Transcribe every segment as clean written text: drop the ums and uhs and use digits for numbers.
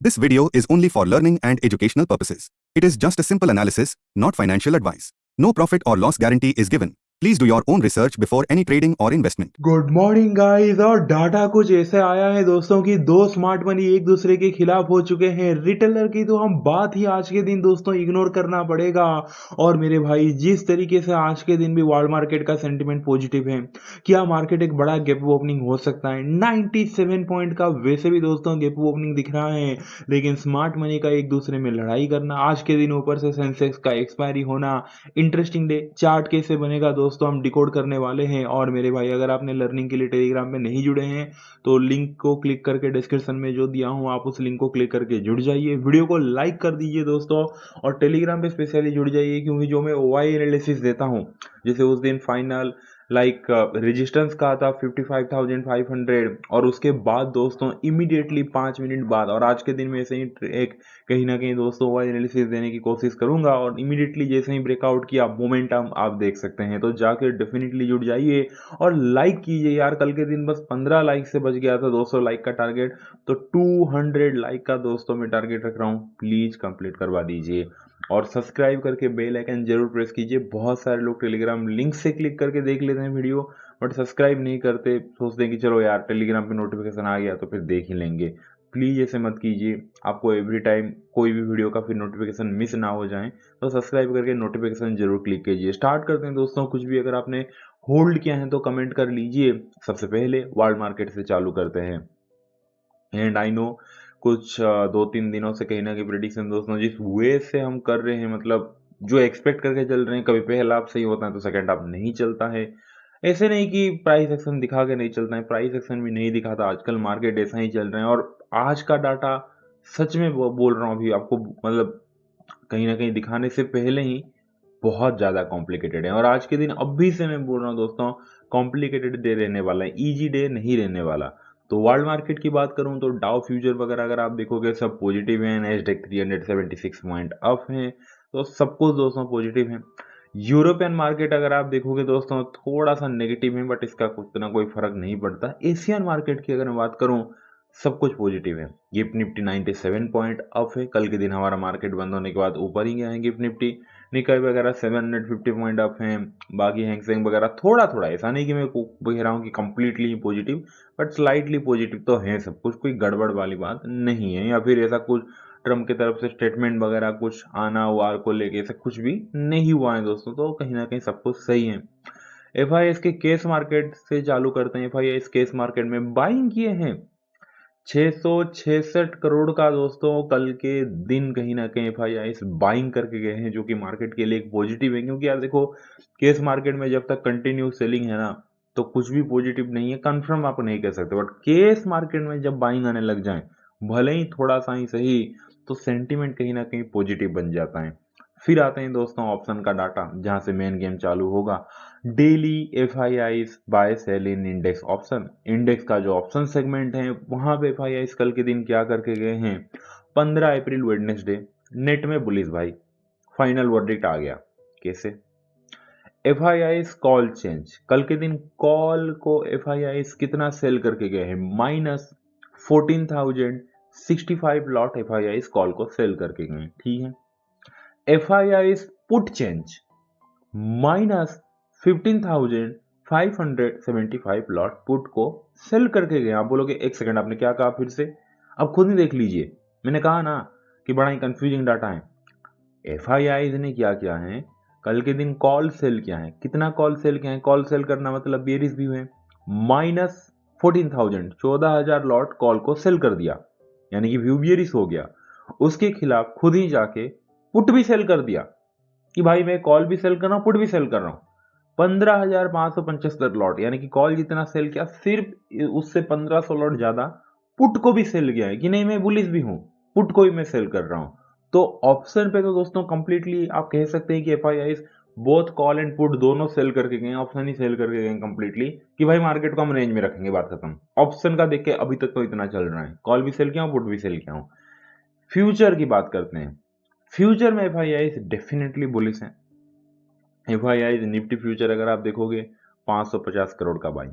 This video is only for learning and educational purposes. It is just a simple analysis, not financial advice. No profit or loss guarantee is given. Please do your own research before any trading or investment. Good morning guys. और data कुछ ऐसे आया है दोस्तों कि दो smart money एक दूसरे के खिलाफ हो चुके हैं। रिटेलर की तो हम बात ही आज के दिन दोस्तों इग्नोर करना पड़ेगा। और मेरे भाई जिस तरीके से आज के दिन भी वर्ल्ड मार्केट का सेंटीमेंट पॉजिटिव है, क्या मार्केट एक बड़ा गैप ओपनिंग हो सकता है। 97 पॉइंट का वैसे भी दोस्तों गैप ओपनिंग दिख रहा है, लेकिन स्मार्ट मनी का एक दूसरे में लड़ाई करना, आज के दिन ऊपर से सेंसेक्स का एक्सपायरी होना, इंटरेस्टिंग डे। चार्ट कैसे बनेगा दोस्तों हम डिकोड करने वाले हैं। और मेरे भाई अगर आपने लर्निंग के लिए टेलीग्राम में नहीं जुड़े हैं तो लिंक को क्लिक करके डिस्क्रिप्शन में जो दिया हूं आप उस लिंक को क्लिक करके जुड़ जाइए। वीडियो को लाइक कर दीजिए दोस्तों, और टेलीग्राम पे स्पेशली जुड़ जाइए क्योंकि जो मैं ओआई एनालिसिस देता हूं, जैसे उस दिन फाइनल रेजिस्टेंस का था 55,500, और उसके बाद दोस्तों इमीडिएटली 5 मिनट बाद, और आज के दिन में ऐसे ही एक कहीं ना कहीं दोस्तों ओआई एनालिसिस देने की कोशिश करूंगा, और इमीडिएटली जैसे ही ब्रेकआउट किया मोमेंटम आप देख सकते हैं। तो जाके डेफिनेटली जुड़ जाइए और लाइक कीजिए यार। कल के दिन बस 15 लाइक से बच गया था 200 लाइक का टारगेट, तो 200 लाइक का दोस्तों मैं टारगेट रख रहा हूँ, प्लीज कंप्लीट करवा दीजिए। और सब्सक्राइब करके बेल आइकन जरूर प्रेस कीजिए। बहुत सारे लोग टेलीग्राम लिंक से क्लिक करके देख लेते हैं वीडियो, बट सब्सक्राइब नहीं करते, सोचते हैं कि चलो यार टेलीग्राम पे नोटिफिकेशन आ गया तो फिर देख ही लेंगे। प्लीज़ ऐसे मत कीजिए, आपको एवरी टाइम कोई भी वीडियो का फिर नोटिफिकेशन मिस ना हो जाए, तो सब्सक्राइब करके नोटिफिकेशन जरूर क्लिक कीजिए। स्टार्ट करते हैं दोस्तों। कुछ भी अगर आपने होल्ड किया है तो कमेंट कर लीजिए। सबसे पहले वर्ल्ड मार्केट से चालू करते हैं। एंड आई नो कुछ 2-3 दिनों से कहीं ना कहीं प्रेडिक्शन दोस्तों जिस वे से हम कर रहे हैं, मतलब जो एक्सपेक्ट करके चल रहे हैं, कभी पहला हाफ सही होता है तो सेकंड हाफ नहीं चलता है। ऐसे नहीं कि प्राइस एक्शन दिखा के नहीं चलता है, प्राइस एक्शन भी नहीं दिखाता। आजकल मार्केट ऐसा ही चल रहा है, और आज का डाटा सच में बोल रहा हूँ अभी आपको, मतलब कहीं ना कहीं दिखाने से पहले ही बहुत ज़्यादा कॉम्प्लिकेटेड है। और आज के दिन अभी से मैं बोल रहा हूँ दोस्तों, कॉम्प्लिकेटेड डे रहने वाला है, इजी डे नहीं रहने वाला। तो वर्ल्ड मार्केट की बात करूं तो डाउ फ्यूचर वगैरह अगर आप देखोगे सब पॉजिटिव है, नेस्डैक 376 पॉइंट अप है, तो सब कुछ दोस्तों पॉजिटिव है। यूरोपियन मार्केट अगर आप देखोगे दोस्तों थोड़ा सा नेगेटिव है, बट इसका कुछ ना कोई फर्क नहीं पड़ता। एशियन मार्केट की अगर मैं बात करूं सब कुछ पॉजिटिव है। गिफ्ट निफ्टी 97 पॉइंट अप है, कल के दिन हमारा मार्केट बंद होने के बाद ऊपर ही गया है गिफ्ट निफ्टी। निकाई वगैरह 750 पॉइंट अप हैं, बाकी हैंगसेंग वगैरह थोड़ा थोड़ा, ऐसा नहीं कि मैं कह रहा हूँ कि completely he positive, but slightly positive तो है सब कुछ, कोई गड़बड़ वाली बात नहीं है। या फिर ऐसा कुछ ट्रम्प की तरफ से स्टेटमेंट वगैरह कुछ आना वार को लेके ऐसा कुछ भी नहीं हुआ है दोस्तों, तो कहीं ना कहीं सब कुछ सही है। एफआईएस के केस मार्केट से चालू करते हैं। एफआईएस केस मार्केट में बाइंग किए हैं 666 करोड़ का दोस्तों कल के दिन कहीं ना कहीं एफआईआईस बाइंग करके गए हैं, जो कि मार्केट के लिए एक पॉजिटिव है। क्योंकि यार देखो, केस मार्केट में जब तक कंटिन्यू सेलिंग है ना, तो कुछ भी पॉजिटिव नहीं है, कंफर्म आप नहीं कह सकते। बट केस मार्केट में जब बाइंग आने लग जाए, भले ही थोड़ा सा ही सही, तो सेंटीमेंट कहीं ना कहीं पॉजिटिव बन जाता है। फिर आते हैं दोस्तों ऑप्शन का डाटा, जहां से मेन गेम चालू होगा। Daily FIIs bye sell in index option, index का जो ऑप्शन सेगमेंट है वहां पे एफआईआईस कल के दिन क्या करके गए हैं। 15 अप्रैल वेडनेसडे, नेट में बुलिस भाई, फाइनल वर्डिक्ट आ गया। कैसे? एफआईआईस कॉल चेंज, कल के दिन कॉल को एफआईआईस कितना सेल करके गए हैं, -14,065 लॉट एफआईआईस कॉल को सेल करके गए, ठीक है। FIIs put change -15,575 lot put को सेल करके गए। आप बोलोगे एक सेकंड आपने क्या कहा फिर से, अब खुद ही देख लीजिए। मैंने कहा ना कि बड़ा ही कंफ्यूजिंग डाटा है। एफआईआईज ने क्या किया है, कल के दिन कॉल सेल किया है। कितना कॉल सेल किया है? कॉल सेल करना मतलब बेरिस भी हुए, -14,000 14,000 लॉट कॉल को सेल कर दिया, यानी कि व्यू बियरिश हो गया। उसके खिलाफ खुद ही जाके पुट भी सेल कर दिया कि भाई मैं कॉल भी सेल कर रहा हूं, पुट भी सेल कर रहा हूं। 15,575 लॉट, यानी कि कॉल जितना सेल किया सिर्फ उससे 1500 लॉट ज्यादा पुट को भी सेल किया है कि नहीं मैं बुलिश भी हूं, पुट को भी मैं सेल कर रहा हूं। तो ऑप्शन पे तो दोस्तों कंप्लीटली आप कह सकते हैं कि FIIs both call and put दोनों सेल करके गए, ऑप्शन ही सेल करके गए कंप्लीटली, कि भाई मार्केट को हम रेंज में रखेंगे, बात खत्म। ऑप्शन का देख के अभी तक तो इतना चल रहा है, कॉल भी सेल किया हूं, पुट भी सेल किया हूं। फ्यूचर की बात करते हैं। फ्यूचर में एफआईआईस डेफिनेटली बुलिश है। एफआईआईस निफ्टी फ्यूचर अगर आप देखोगे 550 करोड़ का buying.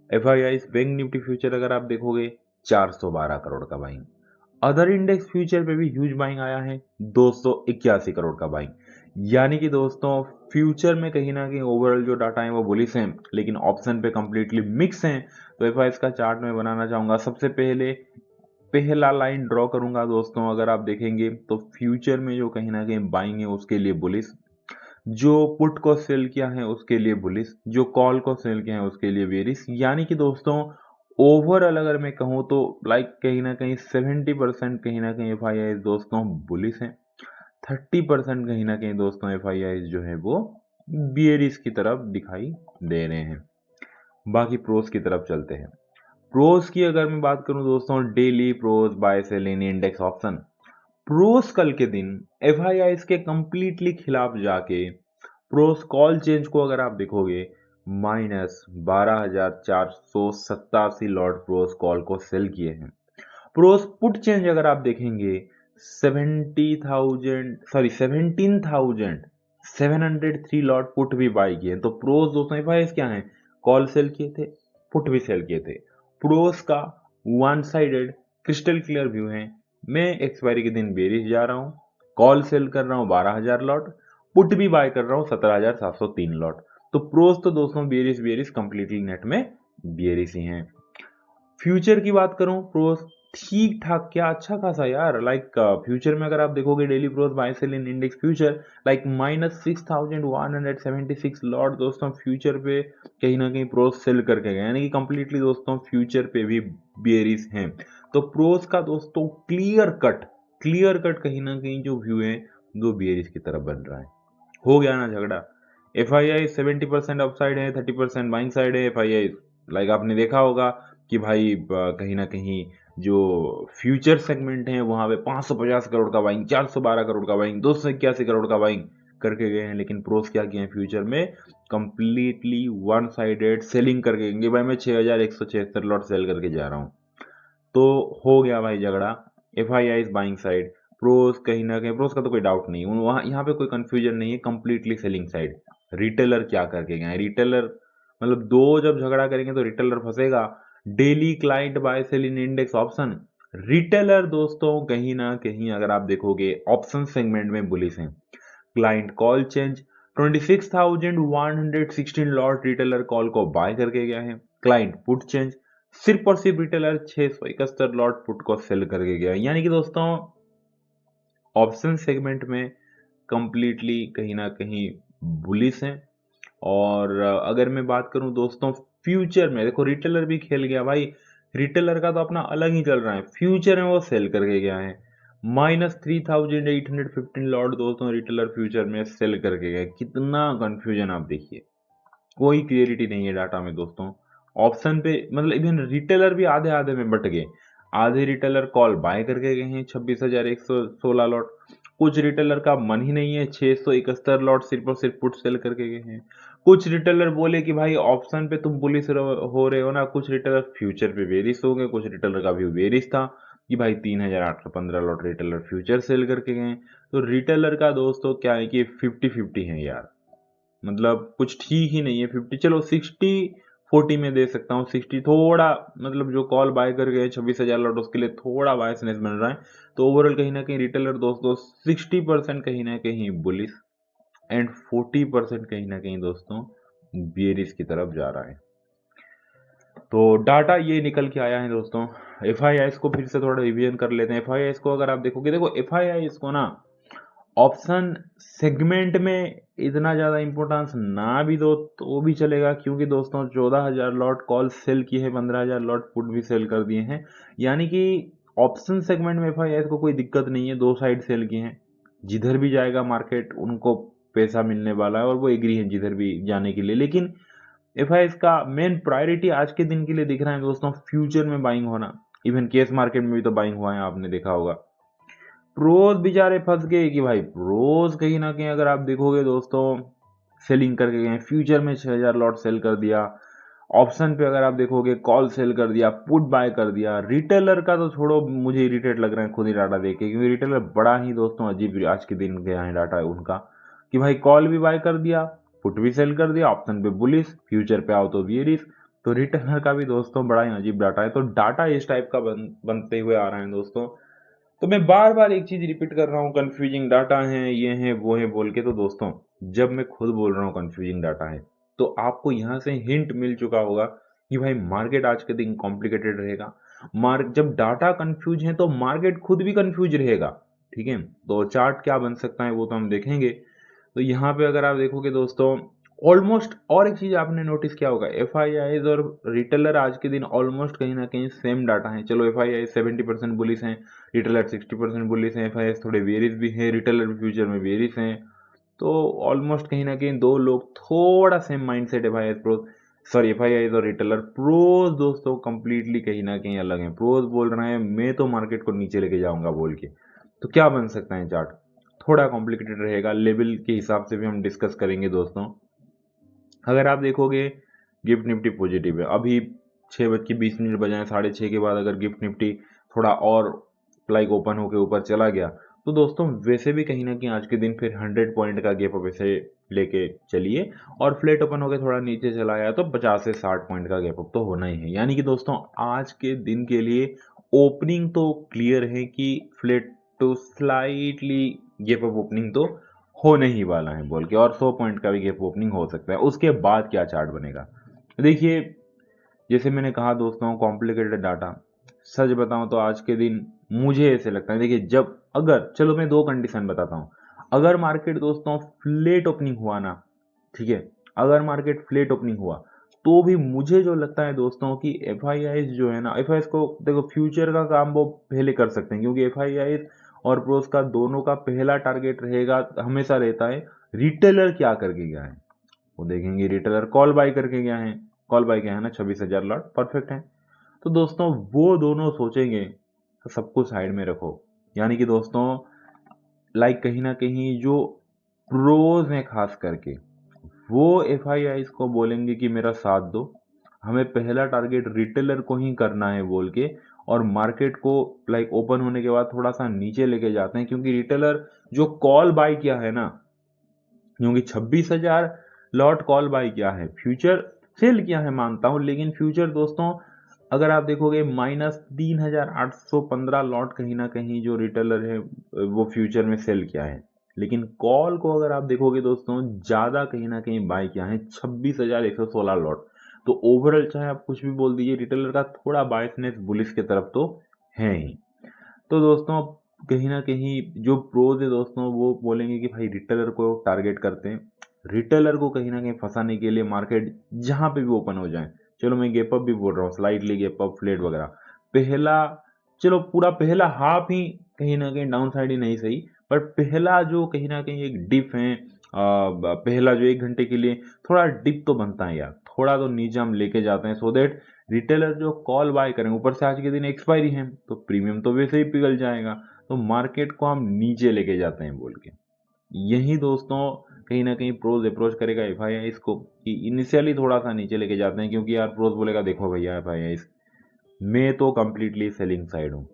FIIs bank Nifty future अगर आप देखोगे 412 करोड़ का बाइंग। अदर इंडेक्स फ्यूचर पे भी ह्यूज बाइंग आया है, 281 करोड़ का बाइंग। यानी कि दोस्तों फ्यूचर में कहीं ना कहीं ओवरऑल जो डाटा है वो बुलिश हैं, लेकिन ऑप्शन पे कंप्लीटली मिक्स हैं। तो एफआईएस का चार्ट मैं बनाना चाहूंगा। सबसे पहले पहला लाइन ड्रॉ करूंगा दोस्तों, अगर आप देखेंगे तो फ्यूचर में जो कहीं ना कहीं बाइंग है उसके लिए बुलिश, जो पुट को सेल किया है उसके लिए बुलिश, जो कॉल को सेल किया है उसके लिए बेरिश। यानी कि दोस्तों ओवरऑल अगर मैं कहूँ तो लाइक कहीं ना कहीं 70% कहीं ना कहीं एफ दोस्तों बुलिश हैं, 30% कहीं ना कहीं दोस्तों एफ जो है वो बियरिश की तरफ दिखाई दे रहे हैं। बाकी प्रोस की तरफ चलते हैं। प्रोस की अगर मैं बात करूं दोस्तों, daily pros bye sell in index option. Pros कल के दिन एफ के कंप्लीटली खिलाफ जाके प्रोस कॉल चेंज को अगर आप देखोगे -12,487 लॉट प्रोस कॉल को सेल किए हैं। प्रोस पुट चेंज अगर आप देखेंगे 17,703 लॉट पुट भी बाई किए। तो प्रोस दोस्तों एफ क्या है, कॉल सेल किए थे, पुट भी सेल किए थे। प्रोस का one sided crystal clear view है, मैं एक्सपायरी के दिन बेरिश जा रहा हूं, कॉल सेल कर रहा हूं 12,000 लॉट, पुट भी बाय कर रहा हूं 17,703 लॉट। तो प्रोस तो दोस्तों बेरिश बेरिश कंप्लीटली नेट में बेरिश ही हैं। फ्यूचर की बात करूं, प्रोस ठीक ठाक क्या अच्छा खासा यार, लाइक फ्यूचर में अगर आप देखोगे daily pros bye sell in index future like -6,176 lot दोस्तों फ्यूचर पे कहीं ना कहीं प्रोस सेल करके गए, यानी कि कंप्लीटली दोस्तों फ्यूचर पे भी बेरिस हैं। तो प्रोस का दोस्तों क्लियर कट कहीं ना कहीं जो व्यू है वो बेरिस की तरफ बन रहा है। हो गया ना झगड़ा। एफ आई आई 70% अपसाइड है, 30% बाइंग साइड है। एफ आई आई लाइक आपने देखा होगा कि भाई कहीं ना कहीं जो फ्यूचर सेगमेंट है वहां पे 550 करोड़ का बाइंग, 412 करोड़ का बाइंग, 281 करोड़ का बाइंग करके गए हैं। लेकिन प्रोस क्या किए हैं फ्यूचर में, कंप्लीटली वन साइडेड सेलिंग करके गए भाई, मैं 6,176 लॉट सेल करके जा रहा हूँ। तो हो गया भाई झगड़ा। F I I buying side, pros कहीं ना कहीं, प्रोस का तो कोई डाउट नहीं है, वहाँ यहाँ पे कोई कंफ्यूजन नहीं है, कंप्लीटली सेलिंग साइड। रिटेलर क्या करके गए, रिटेलर मतलब दो जब झगड़ा करेंगे तो रिटेलर फंसेगा। Daily client buy sell in index option, retailer दोस्तों कहीं ना कहीं अगर आप देखोगे ऑप्शन सेगमेंट में बुलिश हैं। Client call change 26,116 lot retailer call को बाय करके गया है। क्लाइंट पुट चेंज सिर्फ और सिर्फ रिटेलर 671 लॉट पुट को सेल करके गया है। यानी कि दोस्तों ऑप्शन सेगमेंट में कंप्लीटली कहीं ना कहीं बुलिश हैं। और अगर मैं बात करूं दोस्तों फ्यूचर में, देखो रिटेलर भी खेल गया भाई, रिटेलर का तो अपना अलग ही चल रहा है, फ्यूचर में वो सेल करके गया है। -3,815 लॉट दोस्तों रिटेलर फ्यूचर में सेल करके गए। कितना कंफ्यूजन आप देखिए, कोई क्लियरिटी नहीं है डाटा में दोस्तों। ऑप्शन पे मतलब इवन रिटेलर भी आधे आधे में बट गए। आधे रिटेलर कॉल बाय करके गए हैं 26,116 लॉट, कुछ रिटेलर का मन ही नहीं है 671 लॉट सिर्फ और सिर्फ पुट सेल करके गए हैं। कुछ रिटेलर बोले कि भाई ऑप्शन पे तुम बुलिश हो रहे हो ना, कुछ रिटेलर फ्यूचर पे बेरिश हो गए, कुछ रिटेलर का भी बेरिश था कि भाई 3,815 लॉट रिटेलर फ्यूचर सेल करके गए। तो रिटेलर का दोस्तों क्या है कि 50-50 है यार, मतलब कुछ ठीक ही नहीं है। 50 चलो 60-40 में दे सकता हूँ। 60 थोड़ा मतलब जो कॉल बाय कर गए 26,000 लॉट उसके लिए थोड़ा बायसनेस बन रहा है। तो ओवरऑल कहीं ना कहीं रिटेलर दोस्तों 60% कहीं ना कहीं बुलिश एंड 40% कहीं ना कहीं दोस्तों बियरिश की तरफ जा रहा है। तो डाटा ये निकल के आया है दोस्तों। एफ को फिर से थोड़ा रिवीजन कर लेते हैं। एफ को अगर आप देखोगे, देखो एफ को ना ऑप्शन सेगमेंट में इतना ज़्यादा इंपॉर्टेंस ना भी दो तो भी चलेगा, क्योंकि दोस्तों 14,000 लॉट कॉल सेल की है, 15,000 लॉट पुट भी सेल कर दिए हैं। यानी कि ऑप्शन सेगमेंट में एफ को कोई दिक्कत नहीं है, दो साइड सेल की हैं, जिधर भी जाएगा मार्केट उनको पैसा मिलने वाला है और वो एग्री है जिधर भी जाने के लिए। लेकिन एफ का मेन प्रायोरिटी आज के दिन के लिए दिख रहा है दोस्तों फ्यूचर में बाइंग होना। इवन केस मार्केट में भी तो बाइंग हुआ है, आपने देखा होगा। प्रोज बेचारे फंस गए कि भाई प्रोज कहीं ना कहीं अगर आप देखोगे दोस्तों सेलिंग करके गए, फ्यूचर में 6,000 लॉट सेल कर दिया, ऑप्शन पे अगर आप देखोगे कॉल सेल कर दिया, पुट बाय कर दिया। रिटेलर का तो छोड़ो, मुझे इरिटेट लग रहा है खुद ही डाटा देख के, क्योंकि रिटेलर बड़ा ही दोस्तों अजीब आज के दिन गया है डाटा उनका कि भाई कॉल भी बाय कर दिया, पुट भी सेल कर दिया, ऑप्शन पे बुलिश, फ्यूचर पे आओ तो बियरिश। तो रिटेलर का भी दोस्तों बड़ा ही अजीब डाटा है। तो डाटा इस टाइप का बनते हुए आ रहा है दोस्तों। तो मैं बार बार एक चीज रिपीट कर रहा हूँ, कंफ्यूजिंग डाटा है, ये है वो है बोल के। तो दोस्तों जब मैं खुद बोल रहा हूँ कंफ्यूजिंग डाटा है, तो आपको यहाँ से हिंट मिल चुका होगा कि भाई मार्केट आज के दिन कॉम्प्लिकेटेड रहेगा। जब डाटा कंफ्यूज है तो मार्केट खुद भी कंफ्यूज रहेगा। ठीक है, तो चार्ट क्या बन सकता है वो तो हम देखेंगे। तो यहाँ पे अगर आप देखोगे दोस्तों, ऑलमोस्ट और एक चीज आपने नोटिस किया होगा, एफ आई आईज और रिटेलर आज के दिन ऑलमोस्ट कहीं ना कहीं सेम डाटा है। चलो एफ आई आई 70% बुलिस हैं, रिटेलर 60% बुलिस हैं, एफ आई थोड़े वेरिस भी हैं, रिटेलर भी फ्यूचर में वेरिस हैं। तो ऑलमोस्ट कहीं ना कहीं दो लोग थोड़ा same mindset, F I pro sorry F I I और रिटेलर। प्रोज दोस्तों कंप्लीटली कहीं ना कहीं अलग है। प्रोज बोल रहे हैं मैं तो मार्केट को नीचे लेके जाऊंगा बोल के। तो क्या बन सकता है चार्ट, थोड़ा कॉम्प्लिकेटेड रहेगा, लेवल के हिसाब से भी हम डिस्कस करेंगे दोस्तों। अगर आप देखोगे गिफ्ट निफ्टी पॉजिटिव है, अभी 6:20 बजाय 6:30 के बाद अगर गिफ्ट निफ्टी थोड़ा और लाइक ओपन होके ऊपर चला गया, तो दोस्तों वैसे भी कहीं ना कहीं आज के दिन फिर 100 पॉइंट का गैप अप ऐसे लेके चलिए, और फ्लैट ओपन होकर थोड़ा नीचे चला गया तो 50 से 60 पॉइंट का गैप अप तो होना ही है। यानी कि दोस्तों आज के दिन के लिए ओपनिंग तो क्लियर है कि flat to slightly gap up opening तो होने ही वाला है बोल के, और 100 पॉइंट का भी गैप ओपनिंग हो सकता है। उसके बाद क्या चार्ट बनेगा देखिए, जैसे मैंने कहा दोस्तों कॉम्प्लिकेटेड डाटा, सच बताऊं तो आज के दिन मुझे ऐसे लगता है, देखिए जब अगर चलो मैं दो कंडीशन बताता हूं, अगर मार्केट दोस्तों फ्लेट ओपनिंग हुआ ना, ठीक है, अगर मार्केट फ्लेट ओपनिंग हुआ तो भी मुझे जो लगता है दोस्तों कि एफ आई आई जो है ना, एफ आई को देखो फ्यूचर का काम वो पहले कर सकते हैं, क्योंकि एफ आई आई और प्रोस का दोनों का पहला टारगेट रहेगा, हमेशा रहता है रिटेलर क्या करके गया है। वो देखेंगे रिटेलर कॉल बाय करके गया है, कॉल बाय क्या है ना 26,000 लॉट परफेक्ट है। तो दोस्तों वो दोनों सोचेंगे तो सबको साइड में रखो। यानी कि दोस्तों लाइक कहीं ना कहीं जो प्रोज हैं खास करके, वो एफ आई आई को बोलेंगे कि मेरा साथ दो, हमें पहला टारगेट रिटेलर को ही करना है बोल के, और मार्केट को लाइक ओपन होने के बाद थोड़ा सा नीचे लेके जाते हैं, क्योंकि रिटेलर जो कॉल बाय किया है ना, क्योंकि 26,000 लॉट कॉल बाय किया है, फ्यूचर सेल किया है मानता हूं, लेकिन फ्यूचर दोस्तों अगर आप देखोगे -3,815 लॉट कहीं ना कहीं जो रिटेलर है वो फ्यूचर में सेल किया है। लेकिन कॉल को अगर आप देखोगे दोस्तों ज्यादा कहीं ना कहीं बाय किया है, 26,116 लॉट। तो ओवरऑल चाहे आप कुछ भी बोल दीजिए, रिटेलर का थोड़ा बायसनेस बुलिश की तरफ तो है ही। तो दोस्तों कहीं ना कहीं जो प्रोज है दोस्तों, वो बोलेंगे कि भाई रिटेलर को टारगेट करते हैं, रिटेलर को कहीं ना कहीं फंसाने के लिए मार्केट जहां पे भी ओपन हो जाए, चलो मैं गैप अप भी बोल रहा हूँ, स्लाइटली गैप अप फ्लेट वगैरह, पहला चलो पूरा पहला हाफ ही कहीं ना कहीं डाउन साइड ही नहीं सही, पर पहला जो कहीं ना कहीं एक डिप है, पहला जो 1 घंटे के लिए थोड़ा डिप तो बनता है यार, थोड़ा तो नीचे हम लेके जाते हैं, सो देट रिटेलर जो कॉल बाय करेंगे, ऊपर से आज के दिन एक्सपायरी है तो प्रीमियम तो वैसे ही पिघल जाएगा, तो मार्केट को हम नीचे लेके जाते हैं बोल के। यही दोस्तों कहीं ना कहीं प्रोज अप्रोच करेगा एफ आई आई इसको, कि इनिशियली थोड़ा सा नीचे लेके जाते हैं, क्योंकि यार प्रोज बोलेगा देखो भैया एफ आई आई मैं तो कंप्लीटली सेलिंग साइड हूँ,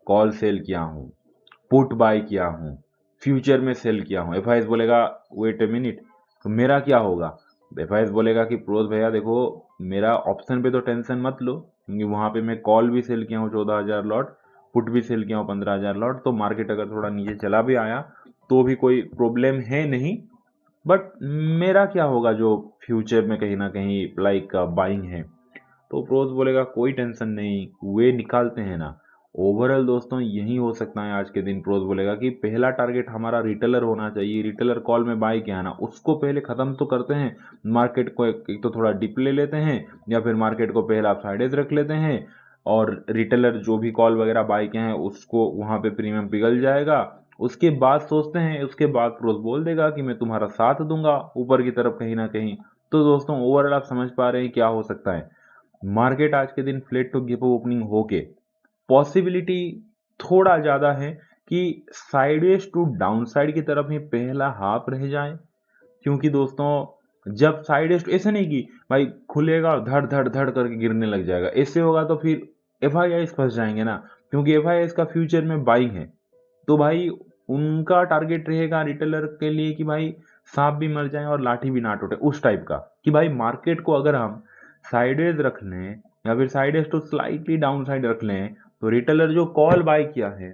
कॉल सेल किया हूँ, पुट बाय किया हूँ, फ्यूचर में सेल किया हूँ। एफ आई बोलेगा वेट ए मिनट, तो मेरा क्या होगा। एफ आई बोलेगा कि प्रोज भैया देखो मेरा ऑप्शन पे तो टेंशन मत लो, क्योंकि वहां पे मैं कॉल भी सेल किया हूँ 14,000 लॉट, पुट भी सेल किया हूँ 15,000 लॉट, तो मार्केट अगर थोड़ा नीचे चला भी आया तो भी कोई प्रॉब्लम है नहीं, बट मेरा क्या होगा जो फ्यूचर में कहीं ना कहीं लाइक बाइंग है। तो प्रोज बोलेगा कोई टेंशन नहीं, वे निकालते हैं ना। ओवरऑल दोस्तों यही हो सकता है आज के दिन, प्रोज बोलेगा कि पहला टारगेट हमारा रिटेलर होना चाहिए, रिटेलर कॉल में बाय किया है ना उसको पहले खत्म तो करते हैं, मार्केट को एक तो थोड़ा डिप ले लेते हैं, या फिर मार्केट को पहले आप साइडेज रख लेते हैं, और रिटेलर जो भी कॉल वगैरह बाय किया है उसको वहां पे प्रीमियम पिघल जाएगा, उसके बाद सोचते हैं, उसके बाद प्रोज बोल देगा कि मैं तुम्हारा साथ दूंगा ऊपर की तरफ कहीं ना कहीं। तो दोस्तों ओवरऑल आप समझ पा रहे हैं क्या हो सकता है। मार्केट आज के दिन फ्लैट टू गिव ओपनिंग होके पॉसिबिलिटी थोड़ा ज्यादा है कि साइडवेज टू डाउन साइड की तरफ ही पहला हाफ रह जाए, क्योंकि दोस्तों जब साइडवेज ऐसे नहीं कि भाई खुलेगा और धड़ धड़ धड़ करके गिरने लग जाएगा, ऐसे होगा तो फिर एफ आई आई फंस जाएंगे ना, क्योंकि एफ आई आई का फ्यूचर में बाइंग है। तो भाई उनका टारगेट रहेगा रिटेलर के लिए कि भाई सांप भी मर जाए और लाठी भी ना टूटे, उस टाइप का, कि भाई मार्केट को अगर हम साइडेज रख लें या फिर साइडेज टू स्लाइटली डाउन साइड रख लें, तो रिटेलर जो कॉल बाय किया है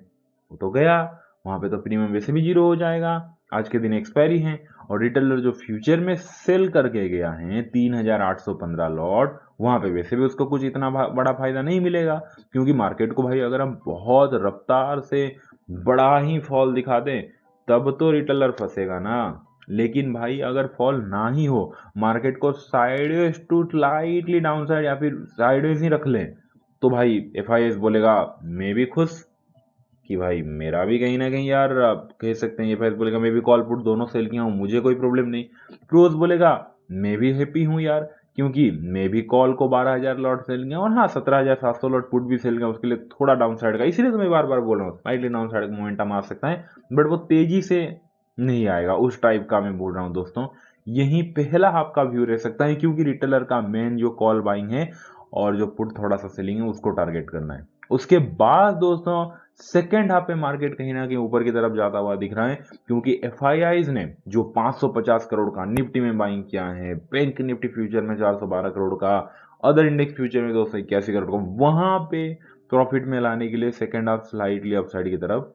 वो तो गया, वहाँ पे तो प्रीमियम वैसे भी जीरो हो जाएगा, आज के दिन एक्सपायरी है। और रिटेलर जो फ्यूचर में सेल करके गया है 3815 लॉट, वहाँ पे वैसे भी उसको कुछ इतना बड़ा फायदा नहीं मिलेगा, क्योंकि मार्केट को भाई अगर हम बहुत रफ्तार से बड़ा ही फॉल दिखा दें तब तो रिटेलर फंसेगा ना। लेकिन भाई अगर फॉल ना ही हो, मार्केट को sideways to slightly down side या फिर साइडवेज ही रख लें, तो भाई एफआईएस बोलेगा मैं भी खुश कि भाई मेरा भी कहीं ना कहीं यार, आप कह सकते हैं एफआईएस बोलेगा मैं भी कॉल पुट दोनों सेल किया हूँ, मुझे कोई प्रॉब्लम नहीं। क्लोज बोलेगा मैं भी हैप्पी हूँ यार, क्योंकि मैं भी कॉल को 12,000 लॉट सेल किया और हाँ 17,700 लॉट पुट भी सेल किया, उसके लिए थोड़ा डाउन साइड का, इसीलिए तो मैं बार बार बोल रहा हूँ स्लाइटली डाउन साइड का मोमेंटम आ सकता है, बट वो तेजी से नहीं आएगा, उस टाइप का मैं बोल रहा हूँ दोस्तों। यही पहला आपका व्यू रह सकता है, क्योंकि रिटेलर का मेन जो कॉल बाइंग है और जो पुट थोड़ा सा सेलिंग है उसको टारगेट करना है। उसके बाद दोस्तों सेकेंड हाफ पे मार्केट कहीं ना कहीं ऊपर की तरफ जाता हुआ दिख रहा है, क्योंकि एफआईआईज ने जो 550 करोड़ का निफ्टी में बाइंग किया है, बैंक निफ्टी फ्यूचर में 412 करोड़ का, अदर इंडेक्स फ्यूचर में 281 करोड़ का, वहां पे प्रॉफिट में लाने के लिए सेकेंड हाफ स्लाइटली अपसाइड की तरफ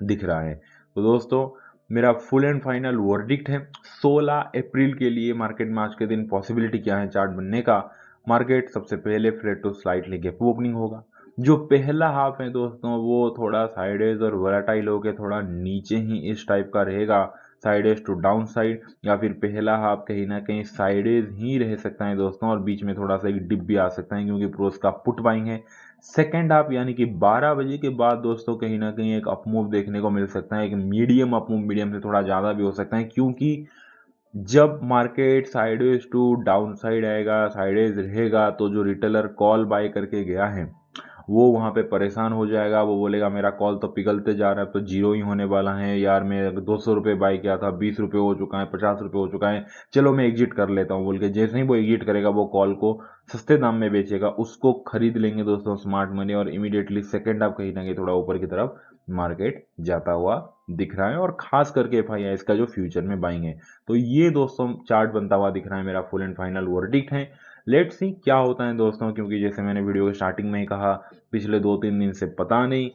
दिख रहा है। तो दोस्तों मेरा फुल एंड फाइनल वर्डिक्ट है 16 अप्रैल के लिए मार्केट में आज के दिन पॉसिबिलिटी क्या है चार्ट बनने का। मार्केट सबसे पहले flat to slightly gap opening होगा। जो पहला हाफ है दोस्तों वो थोड़ा साइडेज और वोलेटाइल होकर थोड़ा नीचे ही इस टाइप का रहेगा, साइडेज टू डाउन साइड, या फिर पहला हाफ कहीं ना कहीं साइडेज ही रह सकता है दोस्तों, और बीच में थोड़ा सा एक डिप भी आ सकता है क्योंकि प्रोस का पुट बाइंग है। सेकेंड हाफ यानी कि 12 बजे के बाद दोस्तों कहीं ना कहीं एक अपमूव देखने को मिल सकता है, एक मीडियम अपमूव, मीडियम से थोड़ा ज़्यादा भी हो सकता है, क्योंकि जब market sideways to down side आएगा, साइडवेज रहेगा, तो जो रिटेलर कॉल बाय करके गया है वो वहाँ पे परेशान हो जाएगा, वो बोलेगा मेरा कॉल तो पिघलते जा रहा है, अब तो जीरो ही होने वाला है यार, मैं 200 रुपये बाय किया था 20 रुपये हो चुका है, 50 रुपये हो चुका है, चलो मैं एग्जिट कर लेता हूँ बोल के जैसे ही वो एग्जिट करेगा वो कॉल को सस्ते दाम में बेचेगा, उसको खरीद लेंगे दोस्तों स्मार्ट मनी, और इमीडिएटली सेकेंड हाफ कहीं ना कहीं थोड़ा ऊपर की तरफ मार्केट जाता हुआ दिख रहा है, और खास करके एफआईआई का जो फ्यूचर में बाइंग है। तो ये दोस्तों चार्ट बनता हुआ दिख रहा है, मेरा फुल एंड फाइनल वर्डिक्ट है। लेट्स सी क्या होता है दोस्तों, क्योंकि जैसे मैंने वीडियो के स्टार्टिंग में ही कहा पिछले 2-3 दिन से पता नहीं,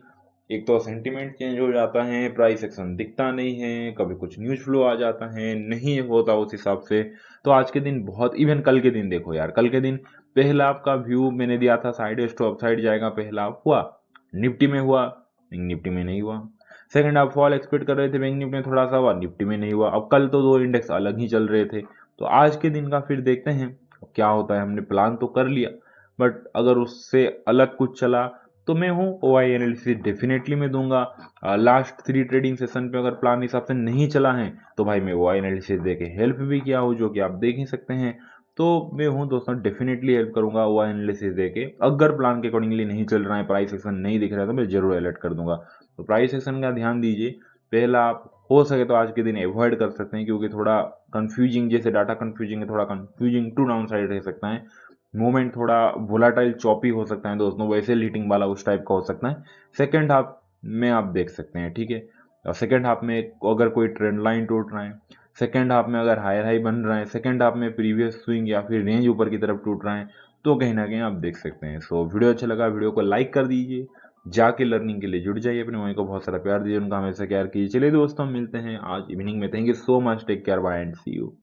एक तो सेंटीमेंट चेंज हो जाता है, प्राइस एक्शन दिखता नहीं है, कभी कुछ न्यूज फ्लो आ जाता है, नहीं होता उस हिसाब से। तो आज के दिन बहुत, इवन कल के दिन देखो यार, कल के दिन पहला आपका व्यू मैंने दिया था साइड टू अपसाइड जाएगा, पहला आप हुआ, निफ्टी में हुआ, बैंक निफ्टी में नहीं हुआ। सेकंड आप फॉल एक्सपेक्ट कर रहे थे बैंक निफ्टी में थोड़ा सा हुआ, निफ्टी में नहीं हुआ। अब कल तो दो इंडेक्स अलग ही चल रहे थे, तो आज के दिन का फिर देखते हैं क्या होता है। हमने प्लान तो कर लिया, बट अगर उससे अलग कुछ चला तो मैं हूँ ओआई एनालिसिस डेफिनेटली मैं दूंगा। लास्ट 3 ट्रेडिंग सेशन पे अगर प्लान हिसाब से नहीं चला है तो भाई मैं ओआई एनालिसिस दे के हेल्प भी किया हूँ, जो कि आप देख ही सकते हैं। तो मैं हूँ दोस्तों डेफिनेटली हेल्प करूंगा ओआई एनालिसिस दे के, अगर प्लान के अकॉर्डिंगली नहीं चल रहा है, प्राइस एक्शन नहीं दिख रहा है तो मैं जरूर अलर्ट कर दूंगा। तो प्राइस एक्शन का ध्यान दीजिए। पहला आप हो सके तो आज के दिन अवॉइड कर सकते हैं, क्योंकि थोड़ा कंफ्यूजिंग, जैसे डाटा कंफ्यूजिंग है, थोड़ा कंफ्यूजिंग टू डाउन साइड रह सकता है, मूवमेंट थोड़ा वोलाटाइल चॉपी हो सकता है दोस्तों, वैसे लीटिंग वाला उस टाइप का हो सकता है। सेकेंड हाफ में आप देख सकते हैं, ठीक है। और सेकेंड हाफ में अगर कोई ट्रेंड लाइन टूट रहा है, सेकेंड हाफ में अगर हायर हाई बन रहा है, सेकेंड हाफ में प्रीवियस स्विंग या फिर रेंज ऊपर की तरफ टूट रहा है, तो कहीं ना कहीं आप देख सकते हैं। सो वीडियो अच्छा लगा, वीडियो को लाइक कर दीजिए, जाके लर्निंग के लिए जुड़ जाइए, अपने भाई को बहुत सारा प्यार दीजिए, उनका हमेशा केयर कीजिए। चलिए दोस्तों मिलते हैं आज इवनिंग में, thank you so much, take care, bye and see you.